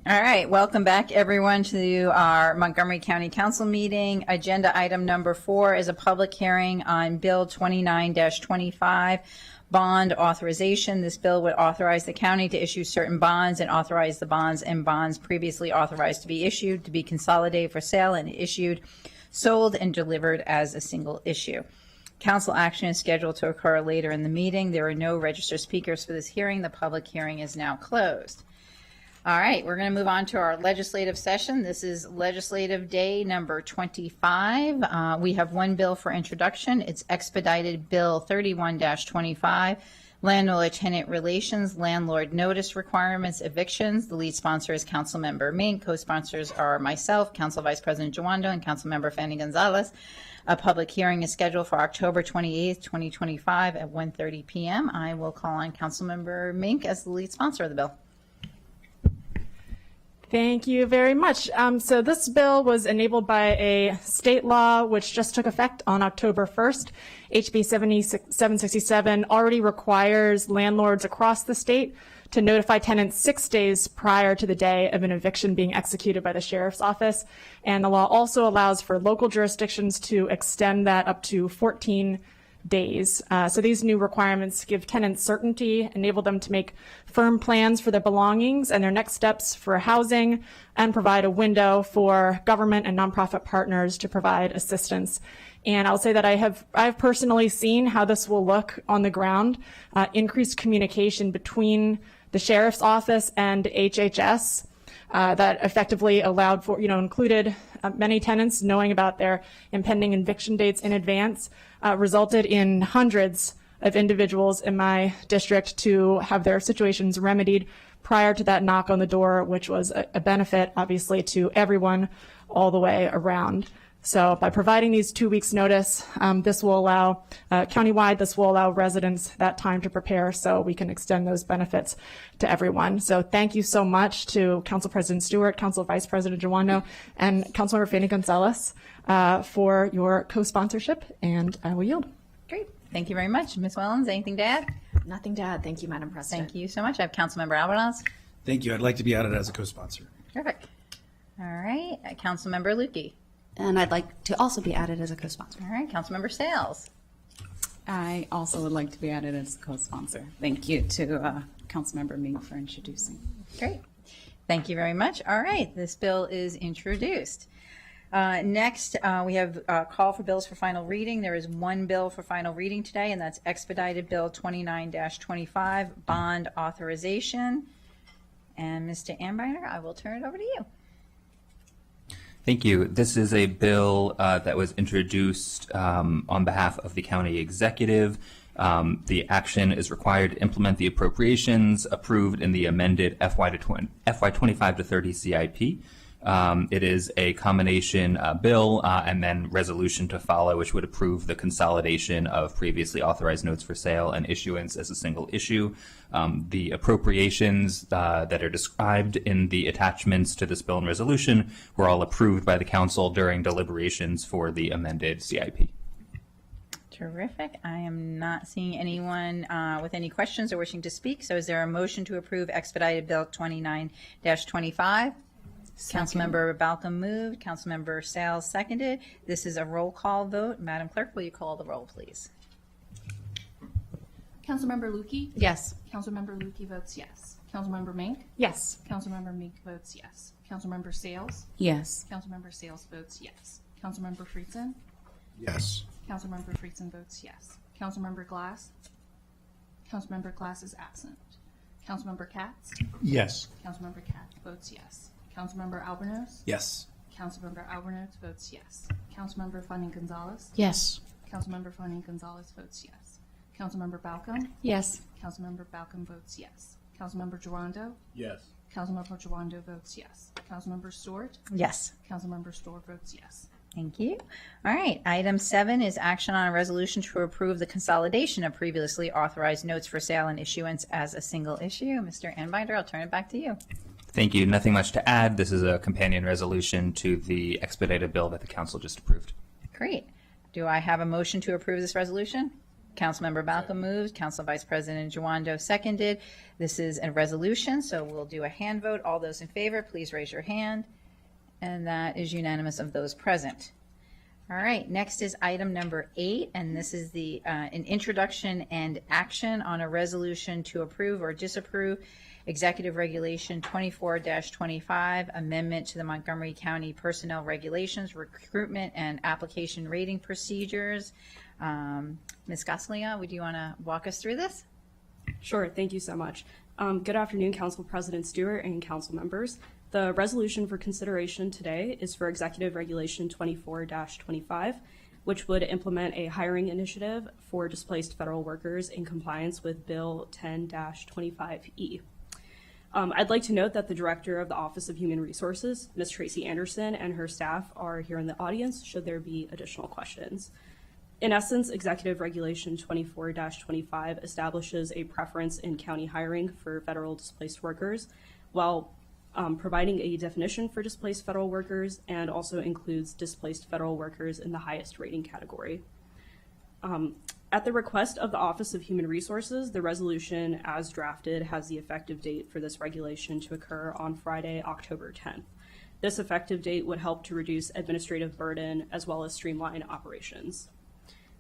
All right, welcome back everyone to our Montgomery County Council meeting. Agenda item number 4 is a public hearing on Bill 29-25, bond authorization. This bill would authorize the county to issue certain bonds and authorize the bonds and bonds previously authorized to be issued to be consolidated for sale and issued, sold, and delivered as a single issue. Council action is scheduled to occur later in the meeting. There are no registered speakers for this hearing. The public hearing is now closed. All right, we're going to move on to our legislative session. This is legislative day number 25. We have one bill for introduction. It's expedited bill 31-25, landlord-tenant relations, landlord notice requirements, evictions. The lead sponsor is Councilmember Mink. Co-sponsors are myself, Council Vice President Jawando, and Councilmember Fanny Gonzalez. A public hearing is scheduled for October 28th, 2025 at 1:30 p.m. I will call on Councilmember Mink as the lead sponsor of the bill. Thank you very much. So this bill was enabled by a state law which just took effect on October 1st. HB 767 already requires landlords across the state to notify tenants 6 days prior to the day of an eviction being executed by the sheriff's office. And the law also allows for local jurisdictions to extend that up to 14 days. So these new requirements give tenants certainty, enable them to make firm plans for their belongings and their next steps for housing, and provide a window for government and nonprofit partners to provide assistance. And I'll say that I've personally seen how this will look on the ground, increased communication between the sheriff's office and HHS. That effectively allowed for, included many tenants knowing about their impending eviction dates in advance, resulted in hundreds of individuals in my district to have their situations remedied prior to that knock on the door, which was a benefit, obviously, to everyone all the way around. So by providing these 2 weeks notice, this will allow, countywide, this will allow residents that time to prepare so we can extend those benefits to everyone. So thank you so much to Council President Stewart, Council Vice President Jawando, and Councilmember Fanny Gonzalez for your co-sponsorship, and I will yield. Great. Thank you very much. Ms. Wellens, anything to add? Nothing to add. Thank you, Madam President. Thank you so much. I have Councilmember Alvarez. Thank you. I'd like to be added as a co-sponsor. Perfect. All right. Councilmember Lukey. And I'd like to also be added as a co-sponsor. All right. Councilmember Sales. I also would like to be added as a co-sponsor. Thank you to Councilmember Mink for introducing. Great. Thank you very much. All right. This bill is introduced. Next, we have a call for bills for final reading. There is one bill for final reading today, and that's expedited bill 29-25, bond authorization. And Mr. Anbiner, I will turn it over to you. Thank you. This is a bill that was introduced on behalf of the county executive. The action is required to implement the appropriations approved in the amended FY25 to 30 CIP. It is a combination bill and then resolution to follow, which would approve the consolidation of previously authorized notes for sale and issuance as a single issue. The appropriations that are described in the attachments to this bill and resolution were all approved by the council during deliberations for the amended CIP. Terrific. I am not seeing anyone with any questions or wishing to speak. So is there a motion to approve expedited bill 29-25? Councilmember Balcom moved. Councilmember Sales seconded. This is a roll call vote. Madam Clerk, will you call the roll, please? Councilmember Lukey? Yes. Councilmember Lukey votes yes. Councilmember Mink? Yes. Councilmember Mink votes yes. Councilmember Sales? Yes. Councilmember Sales votes yes. Councilmember Friedson? Yes. Councilmember Friedson votes yes. Councilmember Glass? Councilmember Glass is absent. Councilmember Katz? Yes. Councilmember Katz votes yes. Councilmember Albornoz? Yes. Councilmember Albornoz votes yes. Councilmember Fanny Gonzalez? Yes. Councilmember Fanny Gonzalez votes yes. Councilmember Balcom? Yes. Councilmember Balcom votes yes. Councilmember Jawando? Yes. Councilmember Jawando votes yes. Councilmember Stewart? Yes. Councilmember Stewart votes yes. Thank you. All right. Item 7 is action on a resolution to approve the consolidation of previously authorized notes for sale and issuance as a single issue. Mr. Anbinder, I'll turn it back to you. Thank you. Nothing much to add. This is a companion resolution to the expedited bill that the council just approved. Great. Do I have a motion to approve this resolution? Councilmember Malcolm moved, Council Vice President Joando seconded. This is a resolution, so we'll do a hand vote. All those in favor, please raise your hand. And that is unanimous of those present. All right, next is item number 8, and this is an introduction and action on a resolution to approve or disapprove Executive Regulation 24-25, amendment to the Montgomery County Personnel Regulations, Recruitment and Application Rating Procedures. Ms. Goslia, would you want to walk us through this? Sure, thank you so much. Good afternoon, Council President Stewart and council members. The resolution for consideration today is for Executive Regulation 24-25, which would implement a hiring initiative for displaced federal workers in compliance with Bill 10-25E. I'd like to note that the Director of the Office of Human Resources, Ms. Tracy Anderson, and her staff are here in the audience should there be additional questions. In essence, Executive Regulation 24-25 establishes a preference in county hiring for federal displaced workers, while providing a definition for displaced federal workers, and also includes displaced federal workers in the highest rating category. At the request of the Office of Human Resources, the resolution as drafted has the effective date for this regulation to occur on Friday, October 10th. This effective date would help to reduce administrative burden as well as streamline operations.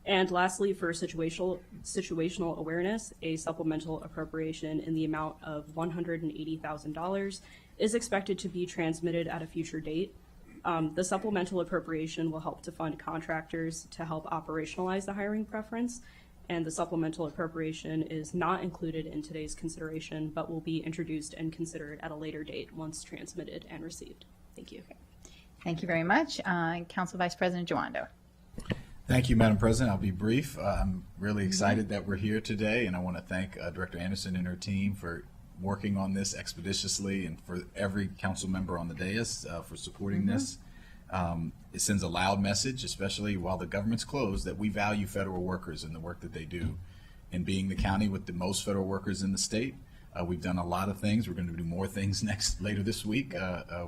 And lastly, for situational awareness, a supplemental appropriation in the amount of $180,000 is expected to be transmitted at a future date. The supplemental appropriation will help to fund contractors to help operationalize the hiring preference, and the supplemental appropriation is not included in today's consideration, but will be introduced and considered at a later date once transmitted and received. Thank you. Thank you very much. Council Vice President Joando. Thank you, Madam President. I'll be brief. I'm really excited that we're here today, and I want to thank Director Anderson and her team for working on this expeditiously, and for every council member on the dais for supporting this. It sends a loud message, especially while the government's closed, that we value federal workers and the work that they do. And being the county with the most federal workers in the state, we've done a lot of things. We're going to do more things later this week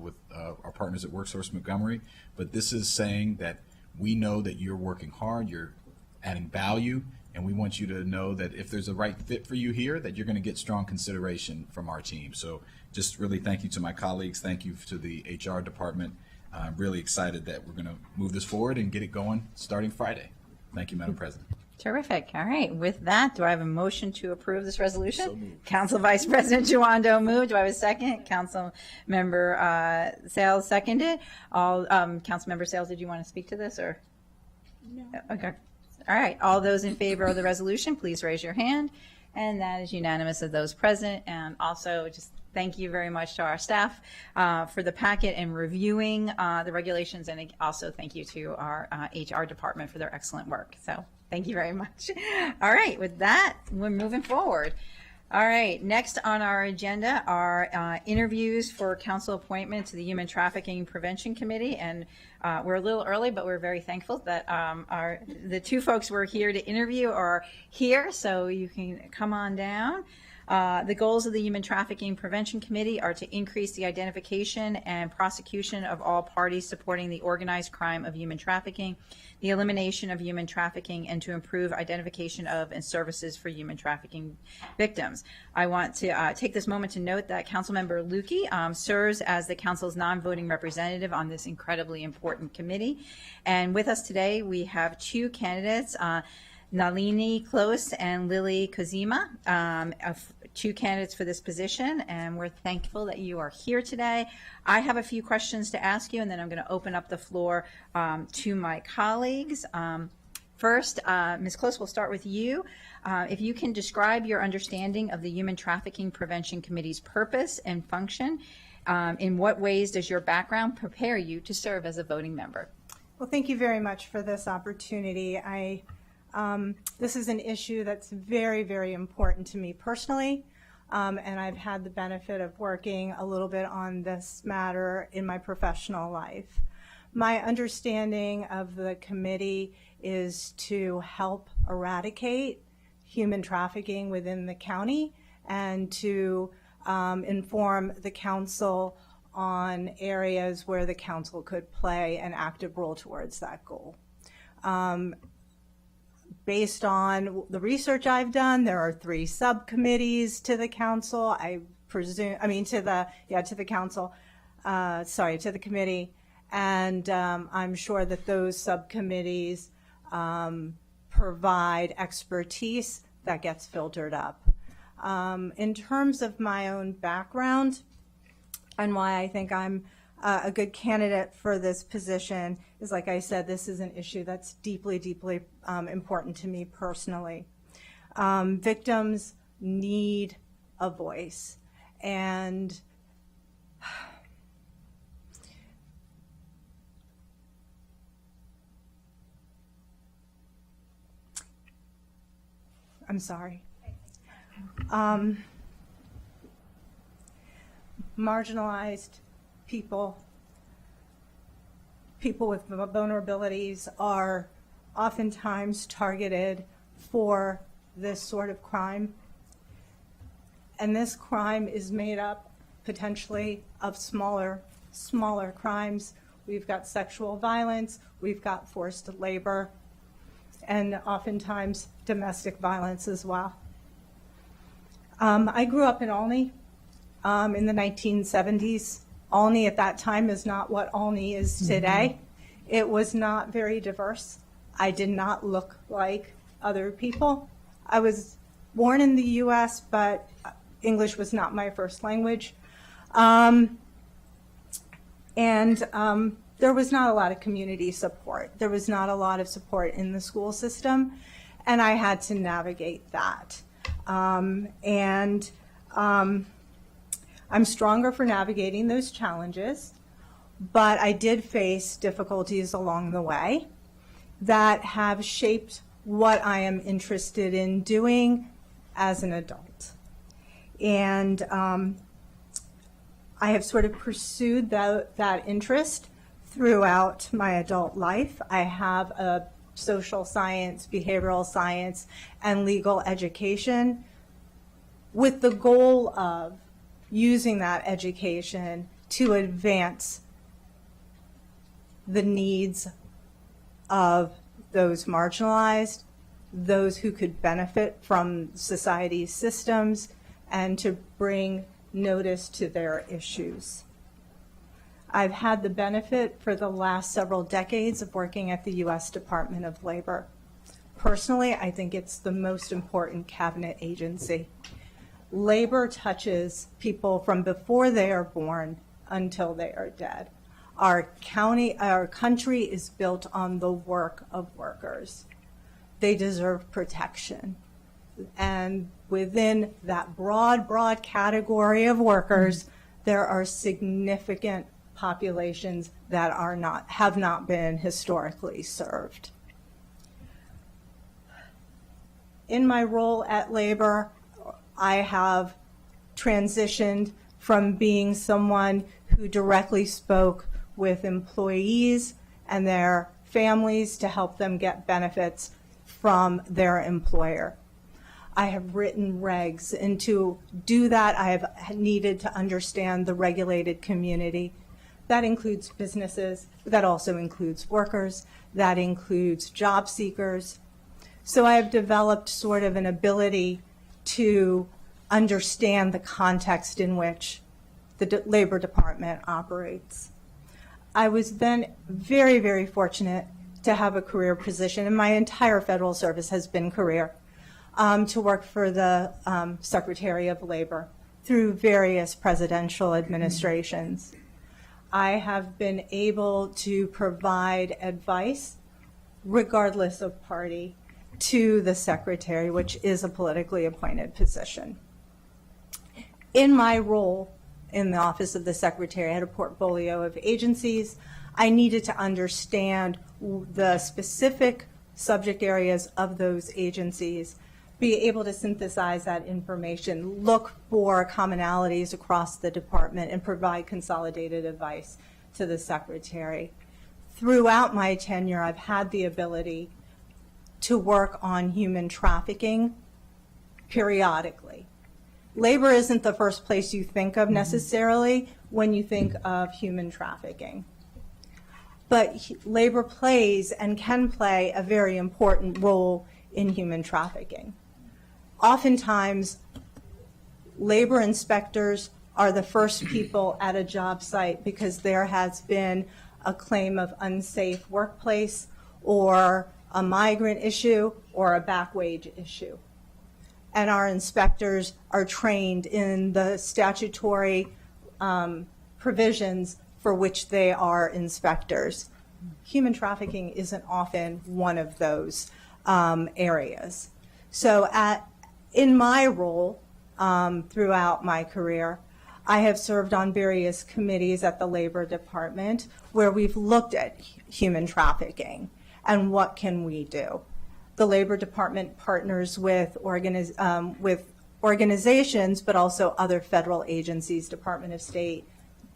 with our partners at WorkSource Montgomery. But this is saying that we know that you're working hard, you're adding value, and we want you to know that if there's a right fit for you here, that you're going to get strong consideration from our team. So just really thank you to my colleagues. Thank you to the HR department. I'm really excited that we're going to move this forward and get it going starting Friday. Thank you, Madam President. Terrific. All right. With that, do I have a motion to approve this resolution? So moved. Council Vice President Joando moved. Do I have a second? Council Member Sales seconded. Council Member Sales, did you want to speak to this or? No. Okay. All right. All those in favor of the resolution, please raise your hand. And that is unanimous of those present. And also just thank you very much to our staff for the packet and reviewing the regulations. And also thank you to our HR department for their excellent work. So thank you very much. All right. With that, we're moving forward. All right. Next on our agenda are interviews for council appointment to the Human Trafficking Prevention Committee. And we're a little early, but we're very thankful that the two folks we're here to interview are here, so you can come on down. The goals of the Human Trafficking Prevention Committee are to increase the identification and prosecution of all parties supporting the organized crime of human trafficking, the elimination of human trafficking, and to improve identification of and services for human trafficking victims. I want to take this moment to note that Councilmember Lukey serves as the council's non-voting representative on this incredibly important committee. And with us today, we have two candidates, Nalini Close and Lily Kozima, two candidates for this position, and we're thankful that you are here today. I have a few questions to ask you, and then I'm going to open up the floor to my colleagues. First, Ms. Close, we'll start with you. If you can describe your understanding of the Human Trafficking Prevention Committee's purpose and function, in what ways does your background prepare you to serve as a voting member? Well, thank you very much for this opportunity. This is an issue that's very, very important to me personally, and I've had the benefit of working a little bit on this matter in my professional life. My understanding of the committee is to help eradicate human trafficking within the county and to inform the council on areas where the council could play an active role towards that goal. based on the research I've done, there are 3 subcommittees to the council. I presume, I mean, to the council, to the committee. And I'm sure that those subcommittees provide expertise that gets filtered up. In terms of my own background and why I think I'm a good candidate for this position is, like I said, this is an issue that's deeply, deeply important to me personally. Victims need a voice, and I'm sorry. Marginalized people with vulnerabilities are oftentimes targeted for this sort of crime. And this crime is made up potentially of smaller crimes. We've got sexual violence, we've got forced labor, and oftentimes domestic violence as well. I grew up in Olney in the 1970s. Olney at that time is not what Olney is today. It was not very diverse. I did not look like other people. I was born in the US, but English was not my first language. There was not a lot of community support. There was not a lot of support in the school system, and I had to navigate that. I'm stronger for navigating those challenges, but I did face difficulties along the way that have shaped what I am interested in doing as an adult. And I have sort of pursued that interest throughout my adult life. I have a social science, behavioral science, and legal education with the goal of using that education to advance the needs of those marginalized, those who could benefit from society's systems, and to bring notice to their issues. I've had the benefit for the last several decades of working at the U.S. Department of Labor. Personally, I think it's the most important cabinet agency. Labor touches people from before they are born until they are dead. Our country is built on the work of workers. They deserve protection. And within that broad category of workers, there are significant populations that have not been historically served. In my role at Labor, I have transitioned from being someone who directly spoke with employees and their families to help them get benefits from their employer. I have written regs, and to do that, I have needed to understand the regulated community. That includes businesses, that also includes workers, that includes job seekers. So I have developed sort of an ability to understand the context in which the Labor Department operates. I was then very, very fortunate to have a career position, and my entire federal service has been career, to work for the Secretary of Labor through various presidential administrations. I have been able to provide advice, regardless of party, to the Secretary, which is a politically appointed position. In my role in the Office of the Secretary, I had a portfolio of agencies. I needed to understand the specific subject areas of those agencies, be able to synthesize that information, look for commonalities across the department, and provide consolidated advice to the Secretary. Throughout my tenure, I've had the ability to work on human trafficking periodically. Labor isn't the first place you think of necessarily when you think of human trafficking. But labor plays and can play a very important role in human trafficking. Oftentimes, labor inspectors are the first people at a job site because there has been a claim of unsafe workplace or a migrant issue or a back wage issue. And our inspectors are trained in the statutory provisions for which they are inspectors. Human trafficking isn't often one of those areas. So in my role throughout my career, I have served on various committees at the Labor Department where we've looked at human trafficking and what can we do. The Labor Department partners with organizations, but also other federal agencies, Department of State,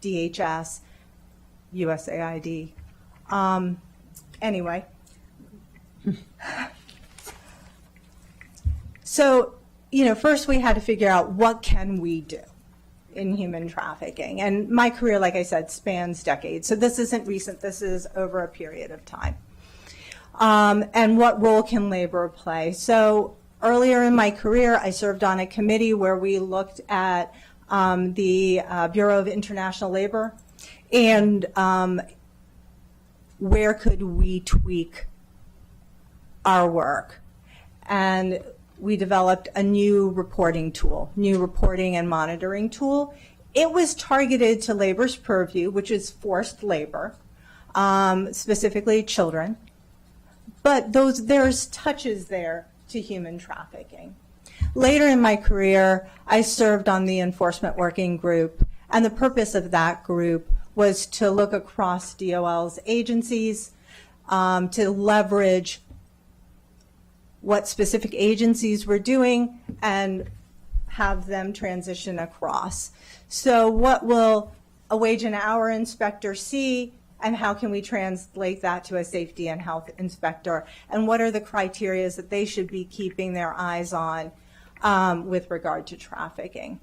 DHS, USAID. Anyway. So, first we had to figure out what can we do in human trafficking. And my career, like I said, spans decades. So this isn't recent. This is over a period of time. And what role can labor play? So earlier in my career, I served on a committee where we looked at the Bureau of International Labor and where could we tweak our work. And we developed a new reporting and monitoring tool. It was targeted to labor's purview, which is forced labor, specifically children. But there's touches there to human trafficking. Later in my career, I served on the enforcement working group, and the purpose of that group was to look across DOL's agencies, to leverage what specific agencies were doing and have them transition across. So what will a wage and hour inspector see, and how can we translate that to a safety and health inspector? And what are the criteria that they should be keeping their eyes on with regard to trafficking?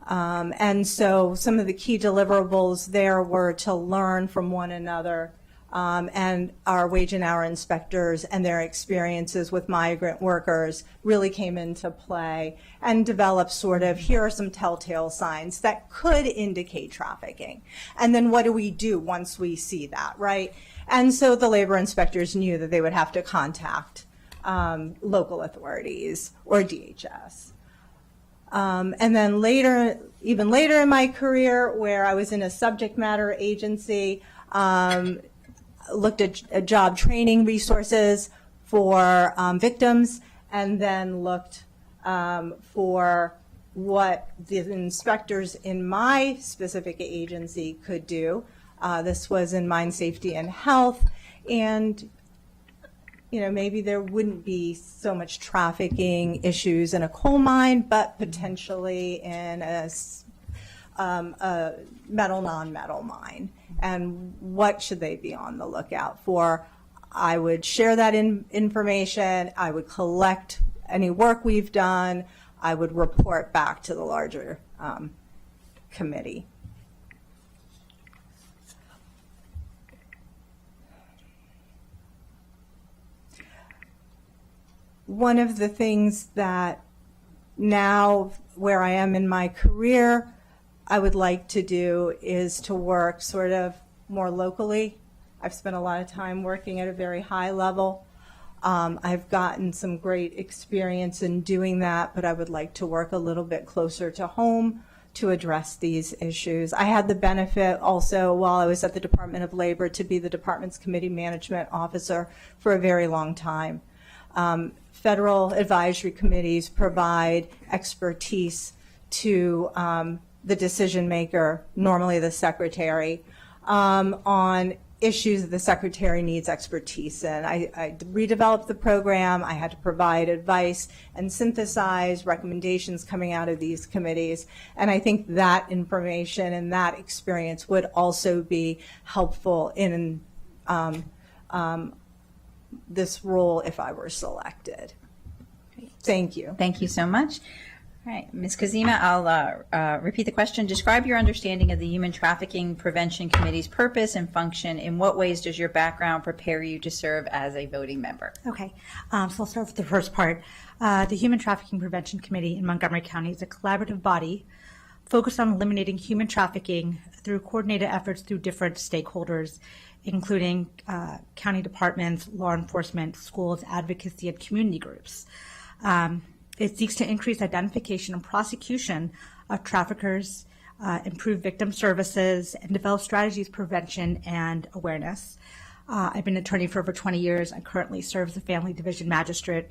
And so some of the key deliverables there were to learn from one another, and our wage and hour inspectors and their experiences with migrant workers really came into play and developed here are some telltale signs that could indicate trafficking. And then what do we do once we see that, right? And so the labor inspectors knew that they would have to contact local authorities or DHS. And then even later in my career, where I was in a subject matter agency, looked at job training resources for victims, and then looked for what the inspectors in my specific agency could do. This was in mine safety and health, and maybe there wouldn't be so much trafficking issues in a coal mine, but potentially in a metal, non-metal mine. And what should they be on the lookout for? I would share that information. I would collect any work we've done. I would report back to the larger committee. One of the things that now, where I am in my career, I would like to do is to work sort of more locally. I've spent a lot of time working at a very high level. I've gotten some great experience in doing that, but I would like to work a little bit closer to home to address these issues. I had the benefit also, while I was at the Department of Labor, to be the department's committee management officer for a very long time. Federal advisory committees provide expertise to the decision maker, normally the secretary, on issues that the secretary needs expertise in. I redeveloped the program. I had to provide advice and synthesize recommendations coming out of these committees. And I think that information and that experience would also be helpful in this role if I were selected. Thank you. Thank you so much. All right, Ms. Kazima, I'll repeat the question. Describe your understanding of the Human Trafficking Prevention Committee's purpose and function. In what ways does your background prepare you to serve as a voting member? Okay, so I'll start with the first part. The Human Trafficking Prevention Committee in Montgomery County is a collaborative body focused on eliminating human trafficking through coordinated efforts through different stakeholders, including county departments, law enforcement, schools, advocacy, and community groups. It seeks to increase identification and prosecution of traffickers, improve victim services, and develop strategies, prevention, and awareness. I've been an attorney for over 20 years. I currently serve as a family division magistrate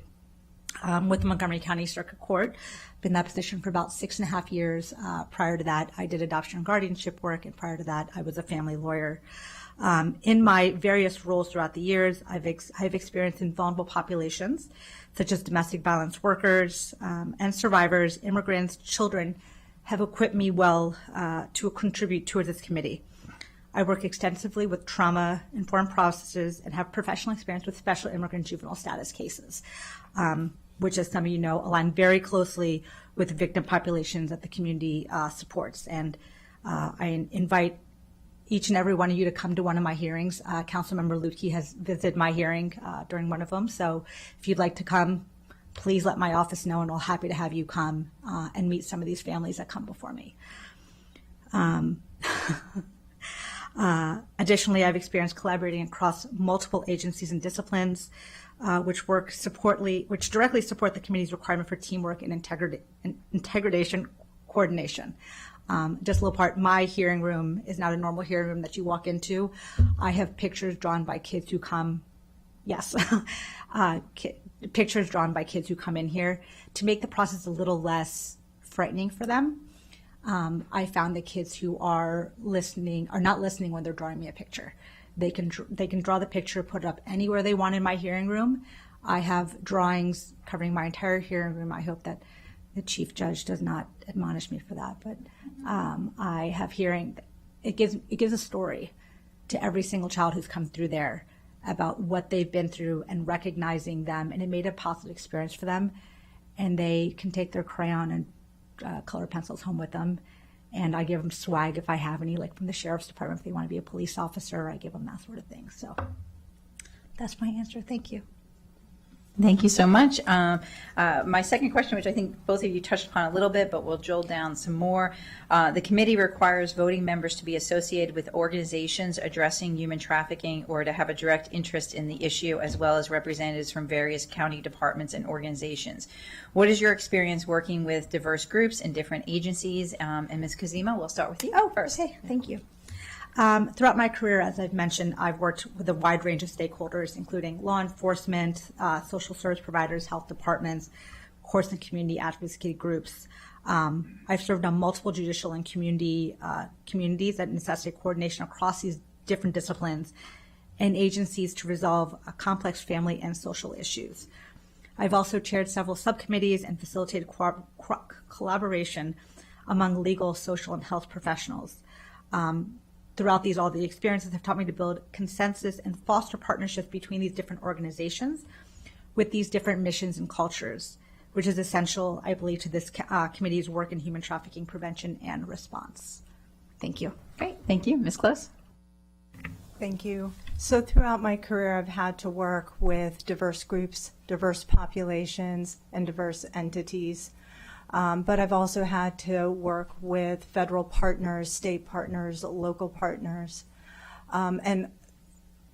with the Montgomery County Circuit Court. Been in that position for about 6.5 years. Prior to that, I did adoption and guardianship work, and prior to that, I was a family lawyer. In my various roles throughout the years, I've experienced in vulnerable populations, such as domestic violence workers and survivors, immigrants, children, have equipped me well to contribute to this committee. I work extensively with trauma-informed processes and have professional experience with special immigrant juvenile status cases, which, as some of you know, align very closely with victim populations that the community supports. And I invite each and every one of you to come to one of my hearings. Councilmember Lutke has visited my hearing during one of them. So if you'd like to come, please let my office know, and I'll happy to have you come and meet some of these families that come before me. Additionally, I've experienced collaborating across multiple agencies and disciplines, which directly support the committee's requirement for teamwork and integration coordination. Just a little part, my hearing room is not a normal hearing room that you walk into. I have pictures drawn by kids who come, pictures drawn by kids who come in here to make the process a little less frightening for them. I found that kids who are not listening when they're drawing me a picture. They can draw the picture, put it up anywhere they want in my hearing room. I have drawings covering my entire hearing room. I hope that the chief judge does not admonish me for that, but I have hearing. It gives a story to every single child who's come through there about what they've been through and recognizing them, and it made a positive experience for them. And they can take their crayon and color pencils home with them, and I give them swag if I have any, like from the sheriff's department if they want to be a police officer. I give them that sort of thing. So that's my answer. Thank you. Thank you so much. My second question, which I think both of you touched upon a little bit, but we'll drill down some more. The committee requires voting members to be associated with organizations addressing human trafficking or to have a direct interest in the issue, as well as representatives from various county departments and organizations. What is your experience working with diverse groups and different agencies? And Ms. Kazima, we'll start with you first. Okay, thank you. Throughout my career, as I've mentioned, I've worked with a wide range of stakeholders, including law enforcement, social service providers, health departments, courts and community advocacy groups. I've served on multiple judicial and communities that necessitate coordination across these different disciplines and agencies to resolve complex family and social issues. I've also chaired several subcommittees and facilitated collaboration among legal, social, and health professionals. Throughout all the experiences have taught me to build consensus and foster partnerships between these different organizations with these different missions and cultures, which is essential, I believe, to this committee's work in human trafficking prevention and response. Thank you. Great, thank you. Ms. Close? Thank you. So throughout my career, I've had to work with diverse groups, diverse populations, and diverse entities. But I've also had to work with federal partners, state partners, local partners. And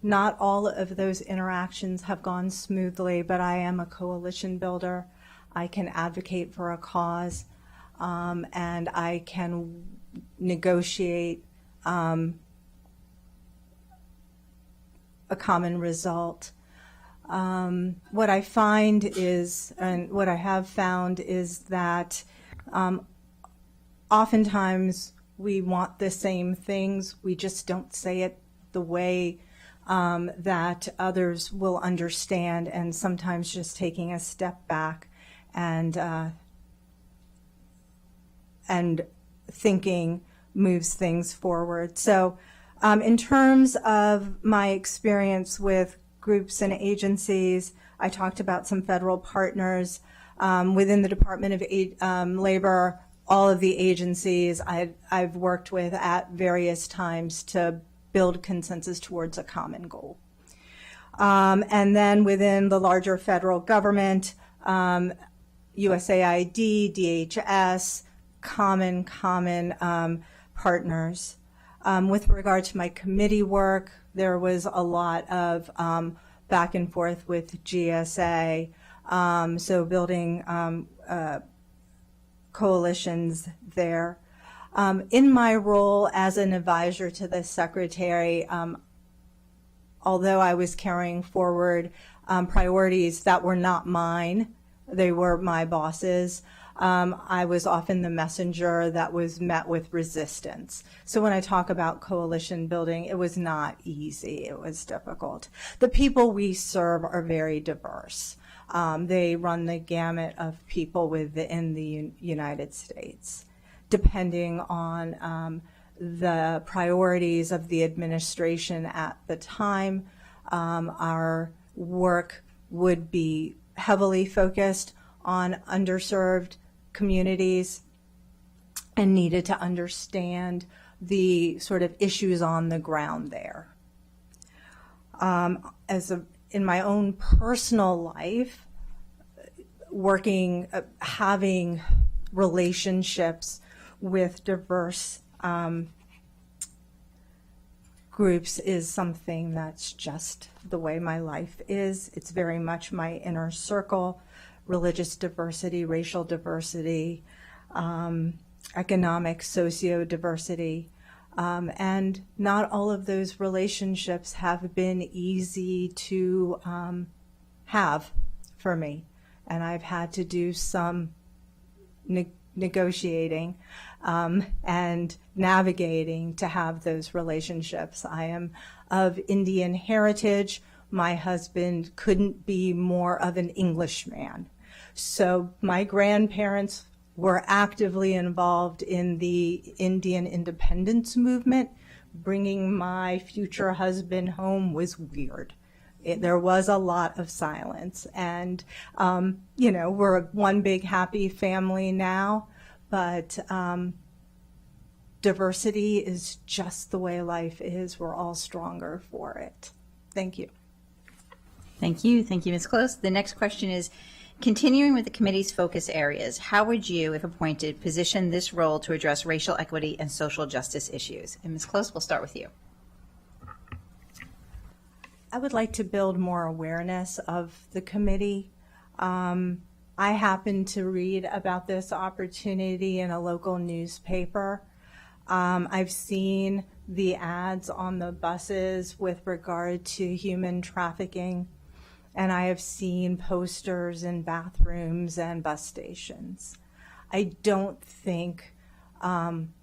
not all of those interactions have gone smoothly, but I am a coalition builder. I can advocate for a cause, and I can negotiate a common result. What I find is, and what I have found is that oftentimes we want the same things, we just don't say it the way that others will understand, and sometimes just taking a step back and thinking moves things forward. So in terms of my experience with groups and agencies, I talked about some federal partners. within the Department of Labor, all of the agencies I've worked with at various times to build consensus towards a common goal. And then within the larger federal government, USAID, DHS, common partners. With regard to my committee work, there was a lot of back and forth with GSA, so building coalitions there. In my role as an advisor to the secretary, although I was carrying forward priorities that were not mine, they were my boss's, I was often the messenger that was met with resistance. So when I talk about coalition building, it was not easy. It was difficult. The people we serve are very diverse. They run the gamut of people within the United States, depending on the priorities of the administration at the time. Our work would be heavily focused on underserved communities and needed to understand the sort of issues on the ground there. In my own personal life, having relationships with diverse groups is something that's just the way my life is. It's very much my inner circle. Religious diversity, racial diversity, economic, socio-diversity. And not all of those relationships have been easy to have for me. And I've had to do some negotiating and navigating to have those relationships. I am of Indian heritage. My husband couldn't be more of an Englishman. So my grandparents were actively involved in the Indian independence movement. Bringing my future husband home was weird. There was a lot of silence. And, we're one big happy family now, but diversity is just the way life is. We're all stronger for it. Thank you. Thank you. Thank you, Ms. Close. The next question is, continuing with the committee's focus areas, how would you, if appointed, position this role to address racial equity and social justice issues? And Ms. Close, we'll start with you. I would like to build more awareness of the committee. I happened to read about this opportunity in a local newspaper. I've seen the ads on the buses with regard to human trafficking, and I have seen posters in bathrooms and bus stations. I don't think, and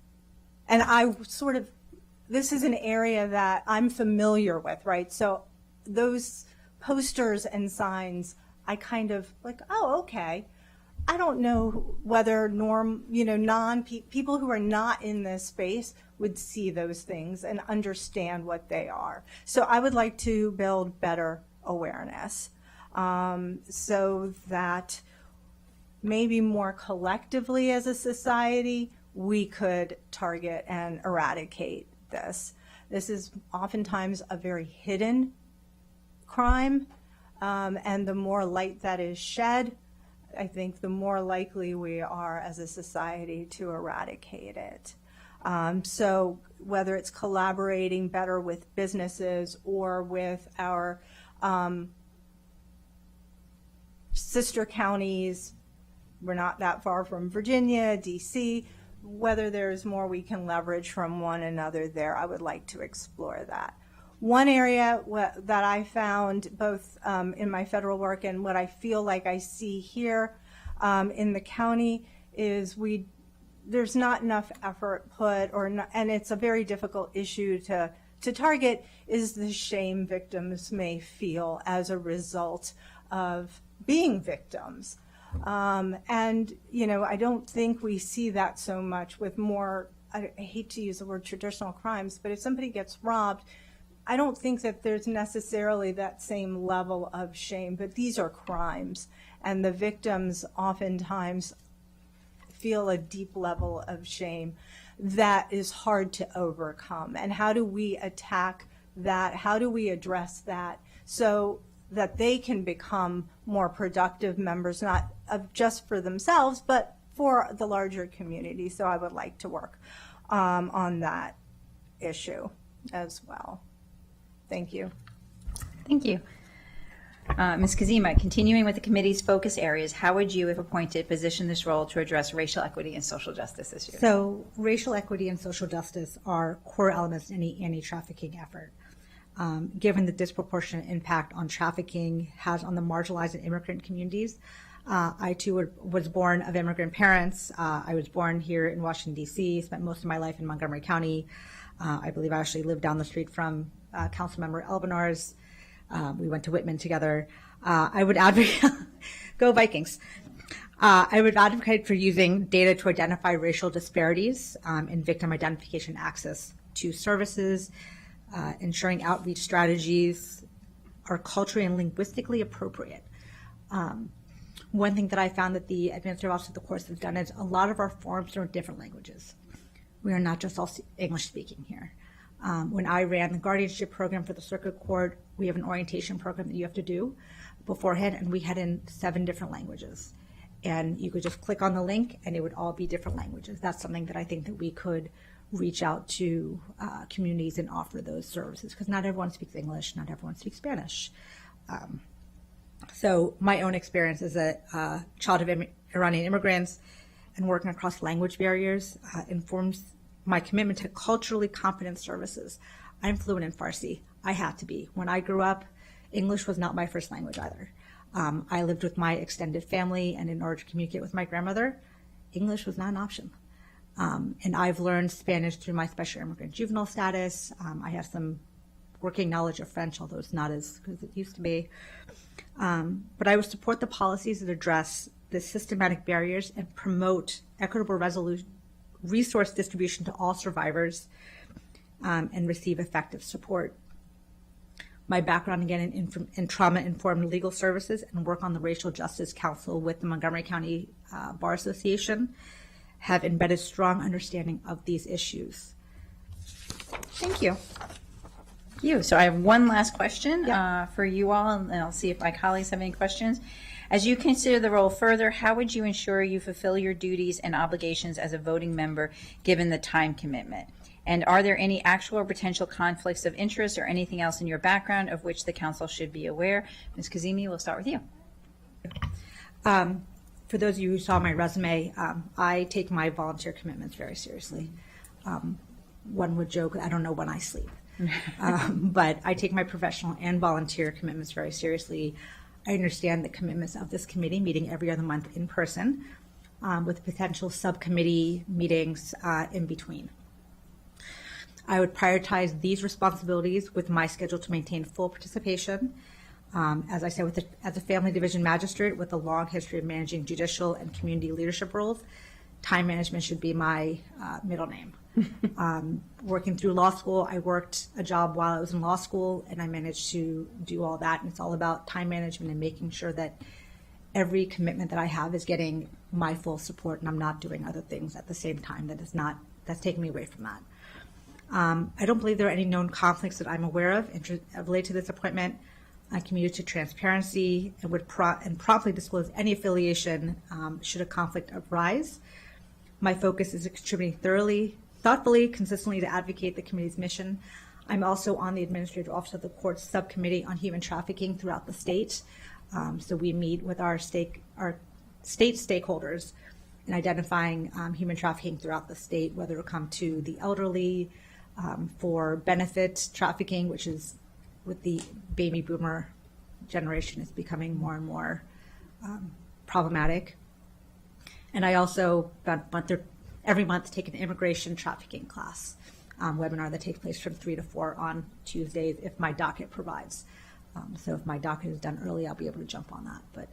this is an area that I'm familiar with, right? So those posters and signs, I kind of like, oh, okay. I don't know whether people who are not in this space would see those things and understand what they are. So I would like to build better awareness so that maybe more collectively as a society, we could target and eradicate this. This is oftentimes a very hidden crime, and the more light that is shed, I think the more likely we are as a society to eradicate it. So whether it's collaborating better with businesses or with our sister counties, we're not that far from Virginia, DC, whether there's more we can leverage from one another there, I would like to explore that. One area that I found both in my federal work and what I feel like I see here in the county is there's not enough effort put, and it's a very difficult issue to target, is the shame victims may feel as a result of being victims. And, I don't think we see that so much with more, I hate to use the word traditional crimes, but if somebody gets robbed, I don't think that there's necessarily that same level of shame, but these are crimes, and the victims oftentimes feel a deep level of shame that is hard to overcome. And how do we attack that? How do we address that so that they can become more productive members, not of just for themselves, but for the larger community? So I would like to work on that issue as well. Thank you. Thank you. Ms. Kazima, continuing with the committee's focus areas, how would you, if appointed, position this role to address racial equity and social justice issues? So racial equity and social justice are core elements in any anti-trafficking effort. Given the disproportionate impact on trafficking has on the marginalized and immigrant communities, I too was born of immigrant parents. I was born here in Washington, D.C., spent most of my life in Montgomery County. I believe I actually lived down the street from Councilmember Elbenar's. We went to Whitman together. I would advocate, go Vikings. I would advocate for using data to identify racial disparities in victim identification access to services, ensuring outreach strategies are culturally and linguistically appropriate. One thing that I found that the Administrative Office of the Courts has done is a lot of our forms are in different languages. We are not just all English speaking here. When I ran the guardianship program for the Circuit Court, we have an orientation program that you have to do beforehand, and we had in 7 different languages. And you could just click on the link, and it would all be different languages. That's something that I think that we could reach out to communities and offer those services, because not everyone speaks English, not everyone speaks Spanish. So my own experience as a child of Iranian immigrants and working across language barriers informs my commitment to culturally competent services. I'm fluent in Farsi. I had to be. When I grew up, English was not my first language either. I lived with my extended family, and in order to communicate with my grandmother, English was not an option. And I've learned Spanish through my special immigrant juvenile status. I have some working knowledge of French, although it's not as good as it used to be. But I would support the policies that address the systematic barriers and promote equitable resource distribution to all survivors and receive effective support. My background, again, in trauma-informed legal services and work on the Racial Justice Council with the Montgomery County Bar Association have embedded strong understanding of these issues. Thank you. So I have one last question for you all, and I'll see if my colleagues have any questions. As you consider the role further, how would you ensure you fulfill your duties and obligations as a voting member given the time commitment? And are there any actual or potential conflicts of interest or anything else in your background of which the council should be aware? Ms. Kazemi, we'll start with you. For those of you who saw my resume, I take my volunteer commitments very seriously. One would joke, I don't know when I sleep. But I take my professional and volunteer commitments very seriously. I understand the commitments of this committee, meeting every other month in person, with potential subcommittee meetings in between. I would prioritize these responsibilities with my schedule to maintain full participation. As I said, as a family division magistrate with a long history of managing judicial and community leadership roles, time management should be my middle name. Working through law school, I worked a job while I was in law school, and I managed to do all that. And it's all about time management and making sure that every commitment that I have is getting my full support, and I'm not doing other things at the same time that's taking me away from that. I don't believe there are any known conflicts that I'm aware of related to this appointment. I'm committed to transparency and would promptly disclose any affiliation should a conflict arise. My focus is contributing thoughtfully, consistently to advocate the committee's mission. I'm also on the Administrative Office of the Court's Subcommittee on Human Trafficking throughout the state. So we meet with our state stakeholders in identifying human trafficking throughout the state, whether it come to the elderly, for benefit trafficking, which is with the baby boomer generation is becoming more and more problematic. And I also, every month, take an immigration trafficking class webinar that takes place from 3 to 4 on Tuesdays if my docket provides. So if my docket is done early, I'll be able to jump on that. But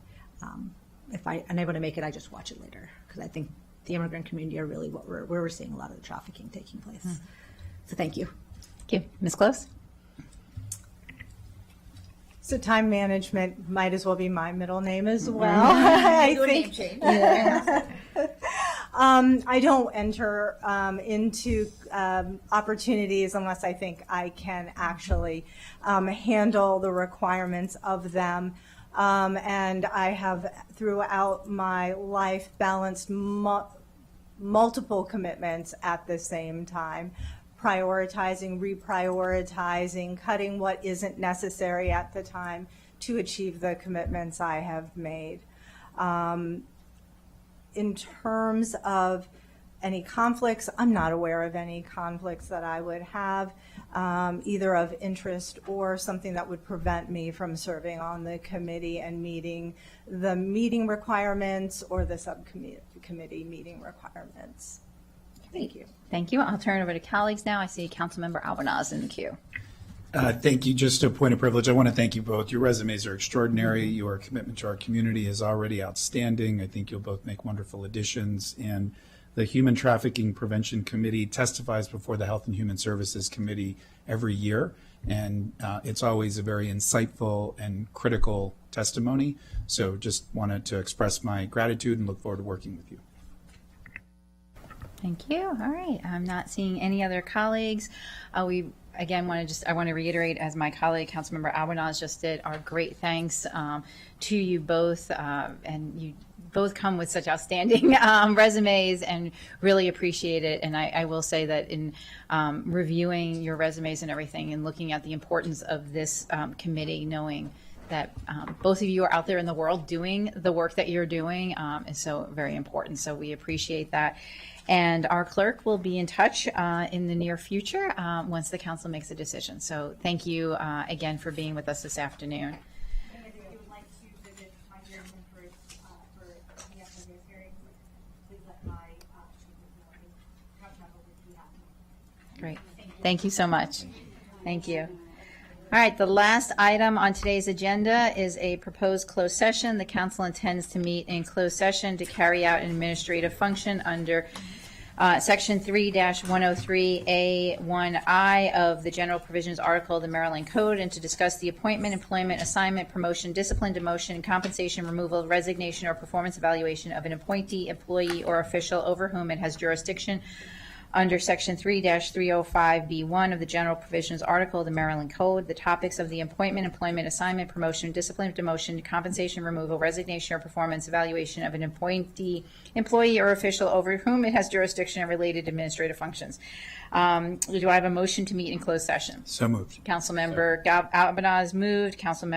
if I'm unable to make it, I just watch it later, because I think the immigrant community are really where we're seeing a lot of the trafficking taking place. So thank you. Thank you. Ms. Close? So time management might as well be my middle name as well. I think. I don't enter into opportunities unless I think I can actually handle the requirements of them. And I have, throughout my life, balanced multiple commitments at the same time, prioritizing, reprioritizing, cutting what isn't necessary at the time to achieve the commitments I have made. In terms of any conflicts, I'm not aware of any conflicts that I would have, either of interest or something that would prevent me from serving on the committee and meeting the meeting requirements or the subcommittee meeting requirements. Thank you. Thank you. I'll turn it over to colleagues now. I see Councilmember Albanaz in the queue. Thank you. Just a point of privilege. I want to thank you both. Your resumes are extraordinary. Your commitment to our community is already outstanding. I think you'll both make wonderful additions. And the Human Trafficking Prevention Committee testifies before the Health and Human Services Committee every year. And it's always a very insightful and critical testimony. So just wanted to express my gratitude and look forward to working with you. Thank you. All right. I'm not seeing any other colleagues. We again want to reiterate, as my colleague Councilmember Albanaz just did, our great thanks to you both, and you both come with such outstanding resumes, and really appreciate it. And I will say that in reviewing your resumes and everything, and looking at the importance of this committee, knowing that both of you are out there in the world doing the work that you're doing is so very important. So we appreciate that. And our clerk will be in touch in the near future once the council makes a decision. So thank you again for being with us this afternoon. And if you would like to visit my hearings and for the FMA's hearings, please let my council members know. Great. Thank you so much. Thank you. All right, the last item on today's agenda is a proposed closed session. The council intends to meet in closed session to carry out an administrative function under Section 3-103A1I of the General Provisions Article of the Maryland Code, and to discuss the appointment, employment, assignment, promotion, discipline, demotion, compensation, removal, resignation, or performance evaluation of an appointee, employee, or official over whom it has jurisdiction under Section 3-305B1 of the General Provisions Article of the Maryland Code. The topics of the appointment, employment, assignment, promotion, discipline, demotion, compensation, removal, resignation, or performance evaluation of an appointee, employee, or official over whom it has jurisdiction and related administrative functions. Do I have a motion to meet in closed session? So moved. Councilmember Albanaz moved. Council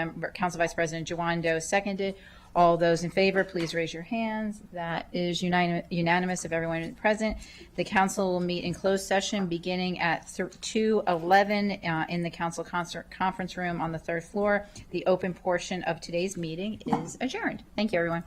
Vice President Jawando seconded. All those in favor, please raise your hands. That is unanimous of everyone present. The council will meet in closed session beginning at 2:11 in the council conference room on the third floor. The open portion of today's meeting is adjourned. Thank you, everyone.